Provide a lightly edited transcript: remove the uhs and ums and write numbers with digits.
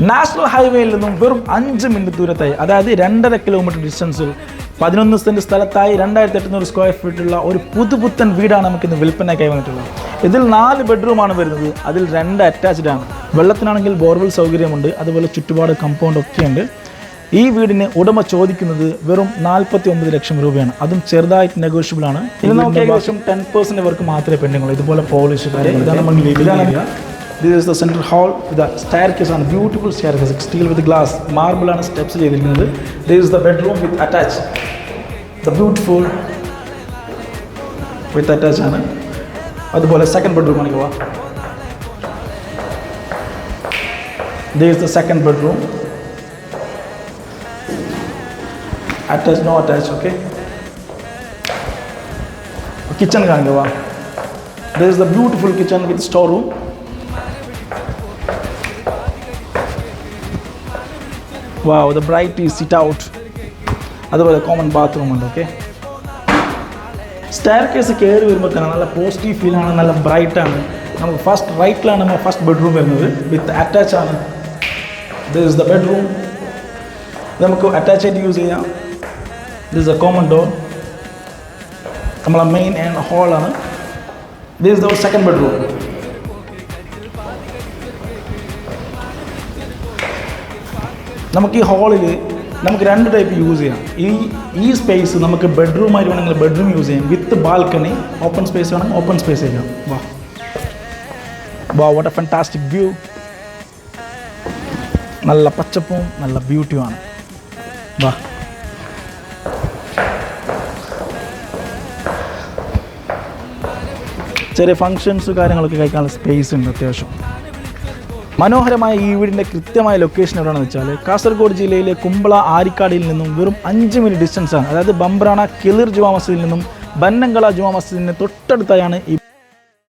National ഹൈവേയിൽ നിന്നും വെറും 5 മിനിറ്റ് ദൂരത്തായി, അതായത് 2.5 കിലോമീറ്റർ ഡിസ്റ്റൻസിൽ 11 സെന്റ് സ്ഥലത്തായി 2800 സ്ക്വയർ ഫീറ്റുള്ള ഒരു പുതുപുത്തൻ വീടാണ് നമുക്കിന്ന് വിൽപ്പനയ്ക്കായി വന്നിട്ടുള്ളത്. ഇതിൽ 4 ബെഡ്റൂമാണ് വരുന്നത്. അതിൽ 2 അറ്റാച്ച്ഡ് ആണ്. വെള്ളത്തിനാണെങ്കിൽ ബോർവെൽ സൗകര്യമുണ്ട്, അതുപോലെ ചുറ്റുപാട് കമ്പൗണ്ട് ഒക്കെയുണ്ട്. ഈ വീടിന് ഉടമ ചോദിക്കുന്നത് വെറും 49 ലക്ഷം രൂപയാണ്. അതും ചെറുതായിട്ട് നെഗോഷ്യബിൾ ആണ്. ഇത് നമുക്ക് ഏകദേശം 10% വർക്ക് മാത്രമേ പെൻഡിങ്ങുള്ളൂ. ഇതുപോലെ പോളിഷ് ഇതാണ് നമ്മൾ വീടിലാണ്. This is the central hall with a staircase on beautiful staircase, steel with glass, marble ആണ് സ്റ്റെപ്സ് ചെയ്തിരിക്കുന്നത്. This is the bedroom with attached, the beautiful with attached ആണ്. അതുപോലെ സെക്കൻഡ് ബെഡ്റൂം ആണ്. പോവാ, this is the second bedroom, attached no attached. Okay, kitchen കാണിക്കുക. This is the beautiful kitchen with store room. Wow, the bright is sit out. അതുപോലെ common bathroom ഉണ്ട്. Okay, stair case കയറി വരുമ്പോൾ തന്നെ നല്ല positive feel ആണ്, നല്ല bright ആണ്. നമുക്ക് ഫസ്റ്റ് റൈറ്റിലാണ് നമ്മൾ ഫസ്റ്റ് ബെഡ്റൂം വരുന്നത്, വിത്ത് അറ്റാച്ച് ആണ്. ദിസ് ഇസ് ദ ബെഡ്റൂം, നമുക്ക് അറ്റാച്ച് ആയിട്ട് യൂസ് ചെയ്യാം. This is a common door, നമ്മളെ മെയിൻ ആൻഡ് ഹോളാണ്. This is the second bedroom. നമുക്ക് ഈ ഹാളിൽ നമുക്ക് 2 ടൈപ്പ് യൂസ് ചെയ്യാം. ഈ സ്പേസ് നമുക്ക് ബെഡ്റൂമായിട്ട് വേണമെങ്കിൽ ബെഡ്റൂം യൂസ് ചെയ്യാം, വിത്ത് ബാൽക്കണി. ഓപ്പൺ സ്പേസ് വേണമെങ്കിൽ ഓപ്പൺ സ്പേസ് ചെയ്യാം. വാ വാട്ട് എ ഫാന്റാസ്റ്റിക് വ്യൂ. നല്ല പച്ചപ്പും നല്ല ബ്യൂട്ടിയുമാണ്. വാ, ചെറിയ ഫങ്ഷൻസ് കാര്യങ്ങളൊക്കെ കഴിക്കാനുള്ള സ്പേസ് ഉണ്ട് അത്യാവശ്യം. മനോഹരമായ ഈ വീടിൻ്റെ കൃത്യമായ ലൊക്കേഷൻ എവിടെയാണെന്ന് വെച്ചാൽ കാസർഗോഡ് ജില്ലയിലെ കുമ്പള ആരിക്കാടിയിൽ നിന്നും വെറും 5 മിനിറ്റ് ഡിസ്റ്റൻസാണ്. അതായത് ബംബ്രാണ കിളിർ ജുമാ മസ്ജിദിൽ നിന്നും ബന്നങ്കള ജുമാ മസ്ജിദിന് തൊട്ടടുത്തായാണ് ഈ